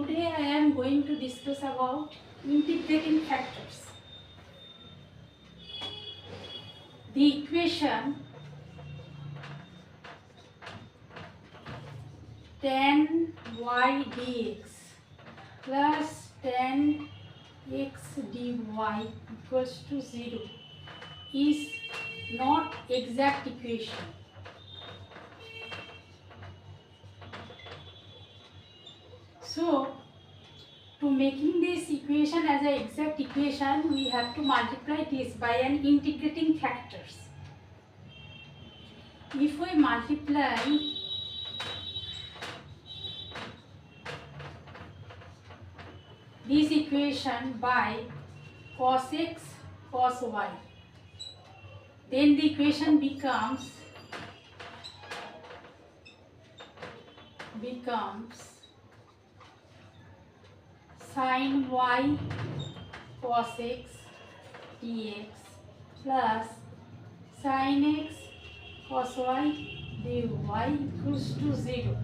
today I am going to discuss about integrating factors. The equation tan y dx plus tan x dy equals to 0 is not exact equation. So, to making this equation as an exact equation, we have to multiply this by an integrating factors. If we multiply this equation by cos x cos y, then the equation becomes sin y cos x dx plus sin x cos y dy equals to 0.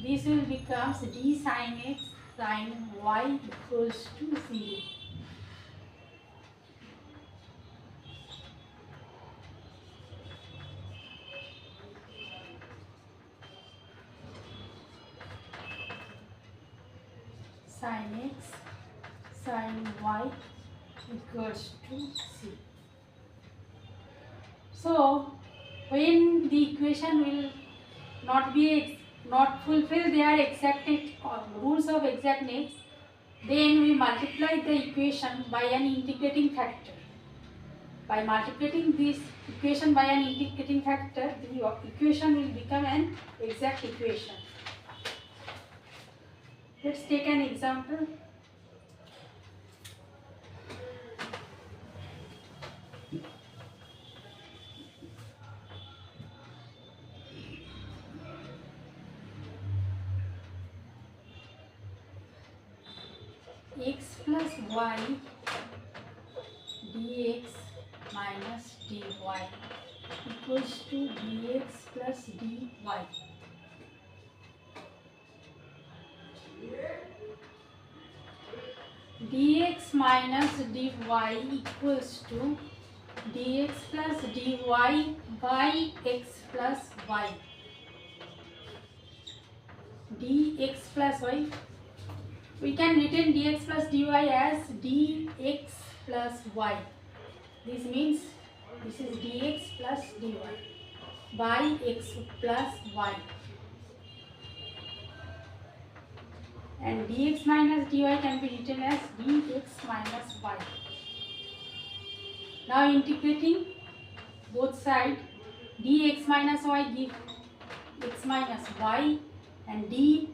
This will become d sin x sin y equals to 0. Sin x sin y equals to 0. So, when the equation will not fulfill their exact rules of exactness, then we multiply the equation by an integrating factor. By multiplying this equation by an integrating factor, the equation will become an exact equation. Let's take an example. X plus y dx minus dy equals to dx plus dy. Dx minus dy equals to dx plus dy by x plus y. Dx plus y, we can written dx plus dy as dx plus y. This means this is dx plus dy by x plus y. And dx minus dy can be written as dx minus y. Now integrating both sides, dx minus y give x minus y, and d,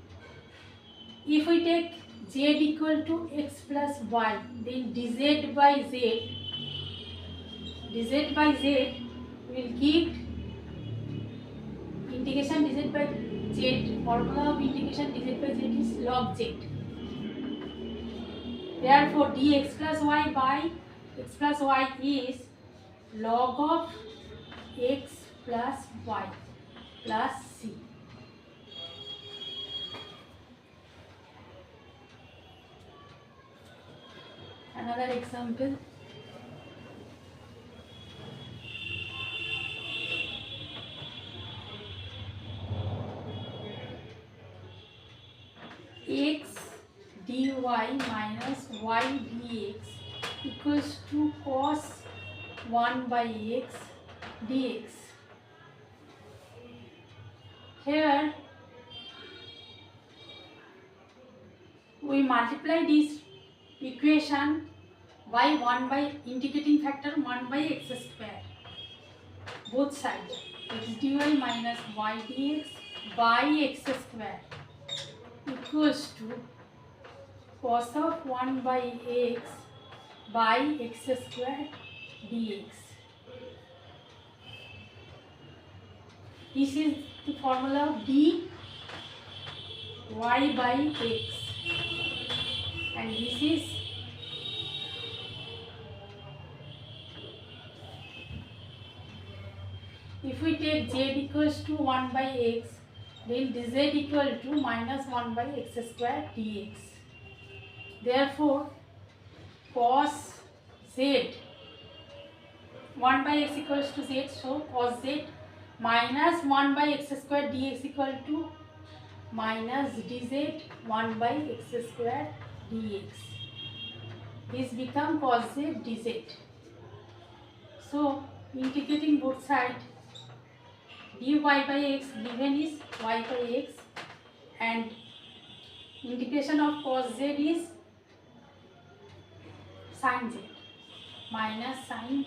if we take z equal to x plus y, then dz by z will give integration dz by z. Formula of integration dz by z is log z. Therefore, dx plus y by x plus y is log of x plus y plus c. Another example. X dy minus y dx equals to cos 1 by x dx. Here we multiply this equation by 1 by integrating factor 1 by x square. Both sides, x dy minus y dx by x square equals to cos of 1 by x by x square dx. This is the formula of d y by x, and this is if we take z equals to 1 by x, then dz equal to minus 1 by x square dx. Therefore cos z 1 by x equals to z, so cos z minus 1 by x square dx equal to minus dz 1 by x square dx. This become cos z dz. So integrating both sides, dy by x given is y by x, and integration of cos z is sin z minus sin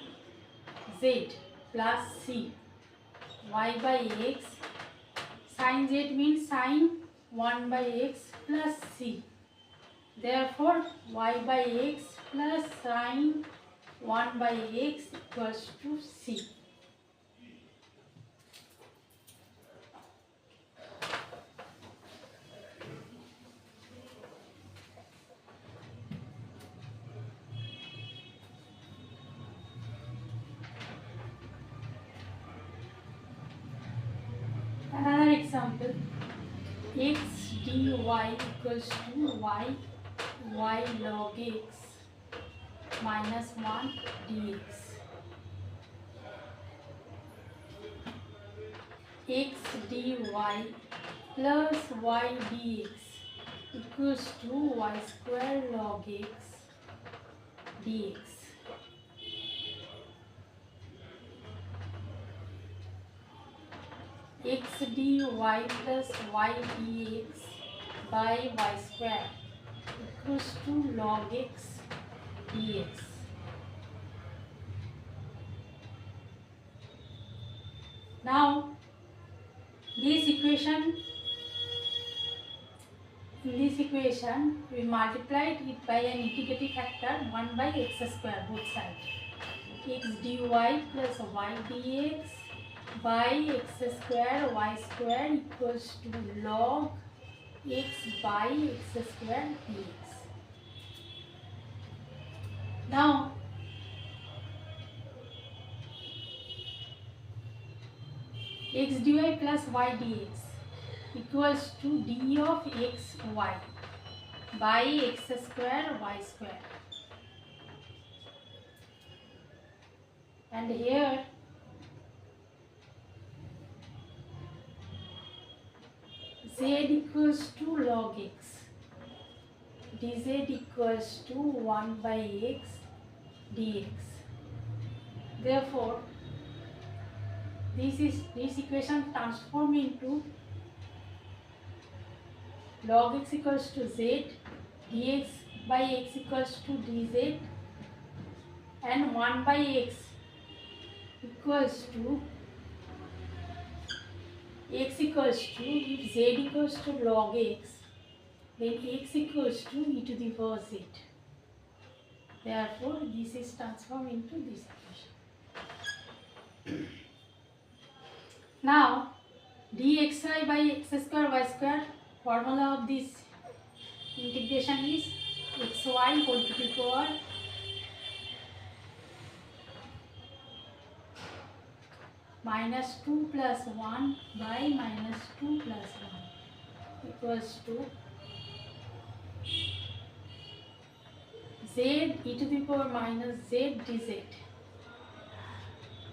z plus c y by x. Sin z means sin 1 by x plus c. Therefore y by x plus sin 1 by x equals to c. Another example, x dy equals to y log x minus 1 dx. X dy plus y dx equals to y square log x dx. X dy plus y dx by y square equals to log x dx. Now this equation, in this equation we multiplied it by an integrating factor 1 by x square both sides. X dy plus y dx by x square y square equals to log x by x square dx. Now x dy plus y dx equals to d of x y by x square y square, and here z equals to log x, dz equals to 1 by x dx. Therefore this equation transform into log x equals to z, dx by x equals to dz, and 1 by x equals to x equals to, if z equals to log x, then x equals to e to the power z. Therefore this is transformed into this equation. Now dxy by x square y square, formula of this integration is xy whole to the power minus 2 plus 1 by minus 2 plus 1 equals to z e to the power minus z dz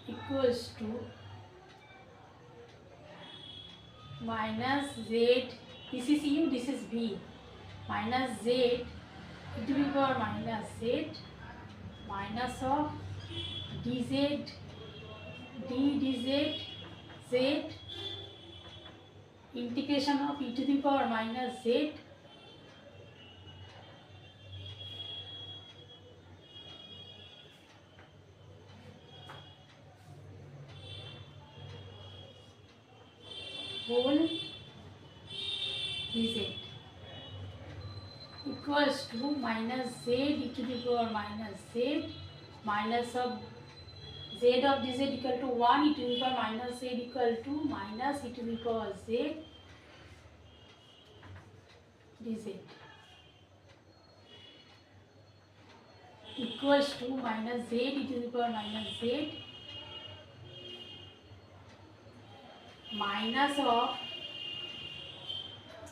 equals to minus z, this is u, this is v, minus z e to the power minus z minus of dz d dz z integration of e to the power minus z whole dz equals to minus z e to the power minus z minus of z of dz equal to 1 e to the power minus z equal to minus e to the power z dz equals to minus z e to the power minus z minus of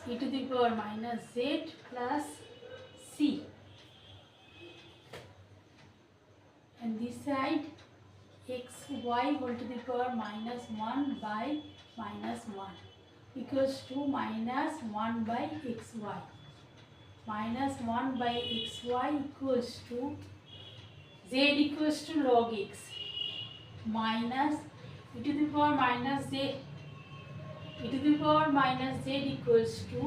e to the power minus z plus c, and this side xy whole to the power minus 1 by minus 1 equals to minus 1 by xy. Minus 1 by xy equals to z equals to log x minus e to the power minus z, e to the power minus z equals to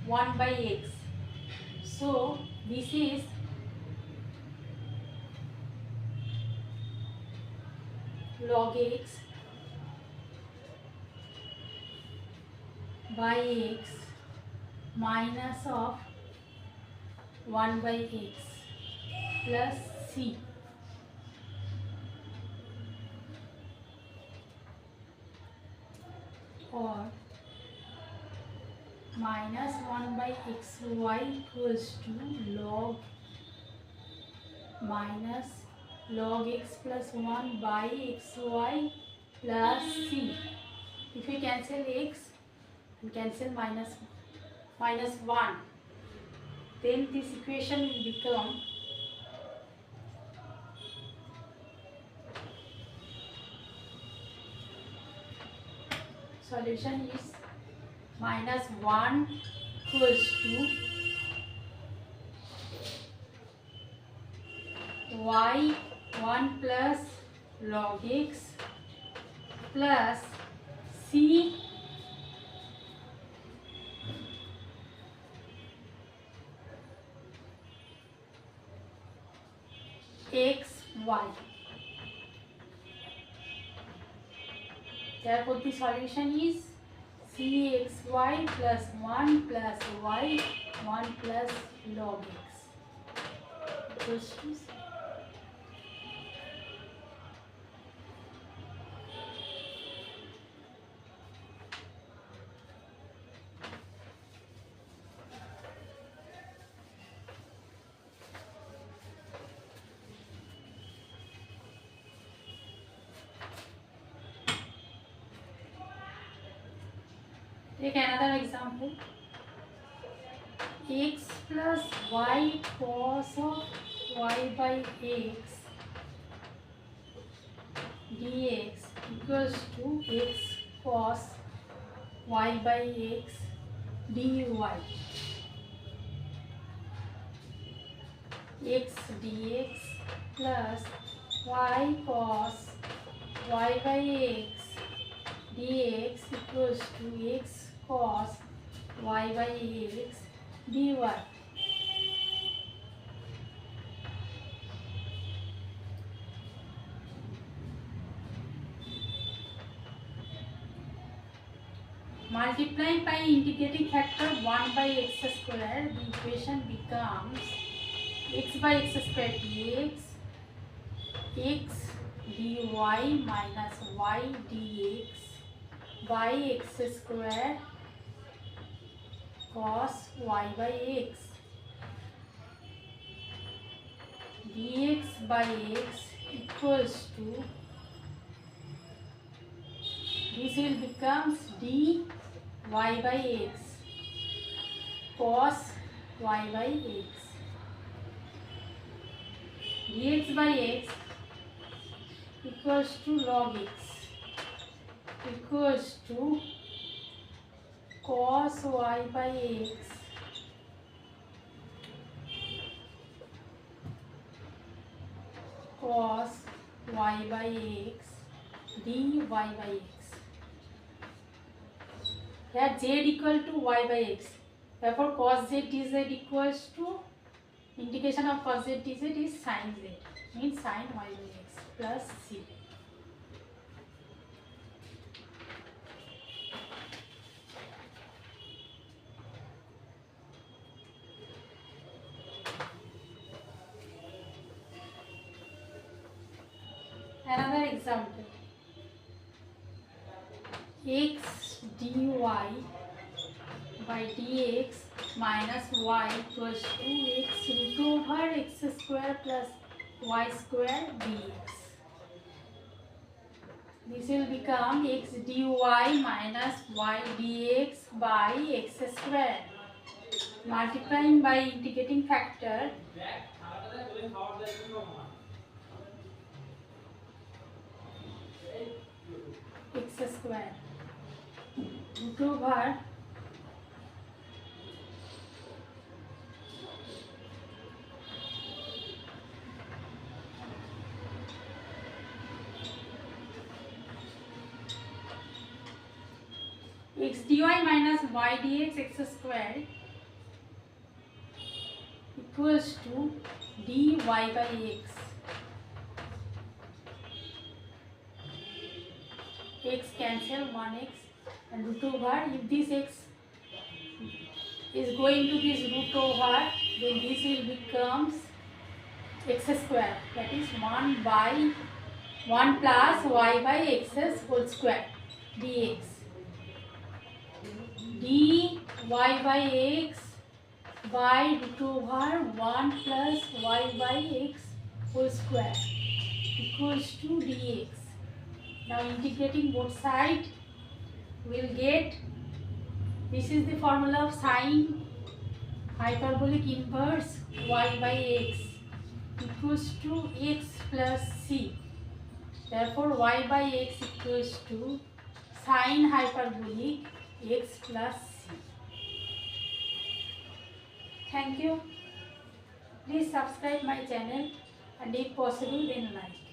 1 by x. So this is log x by x minus of 1 by x plus c, or minus 1 by xy equals to minus log x plus 1 by xy plus c. If we cancel x and cancel minus 1, then this equation will become solution is minus 1 equals to y 1 plus log x plus c x y. Therefore the solution is cxy plus 1 plus y 1 plus log x equals to c. Take another example. X plus y cos of y by x dx equals to x cos y by x dy. X dx plus y cos y by x dx equals to x cos y by x dy. Multiplying by integrating factor 1 by x square, the equation becomes x by x square dx, x dy minus y dx by x square cos y by x dx by x equals to, this will becomes dy by x cos y by x dx by x equals to log x equals to cos y by x cos y by x dy by x. Here z equal to y by x. Therefore cos z dz equals to, integration of cos z dz is sin z, means sin y by x plus c. Another example. X dy by dx minus y equals to x root over x square plus y square dx. This will become x dy minus y dx by x square. multiplying by integrating factor x square root over x dy minus y dx x square equals to dy by x. X cancel 1x and root over, if this x is going to this root over, then this will becomes x square, that is 1 by 1 plus y by x whole square dx. dy by x by root over 1 plus y by x whole square equals to dx. Now integrating both sides, we will get, this is the formula of sine hyperbolic inverse y by x equals to x plus c. Therefore y by x equals to sine hyperbolic x plus c. Thank you. Please subscribe my channel and if possible then like.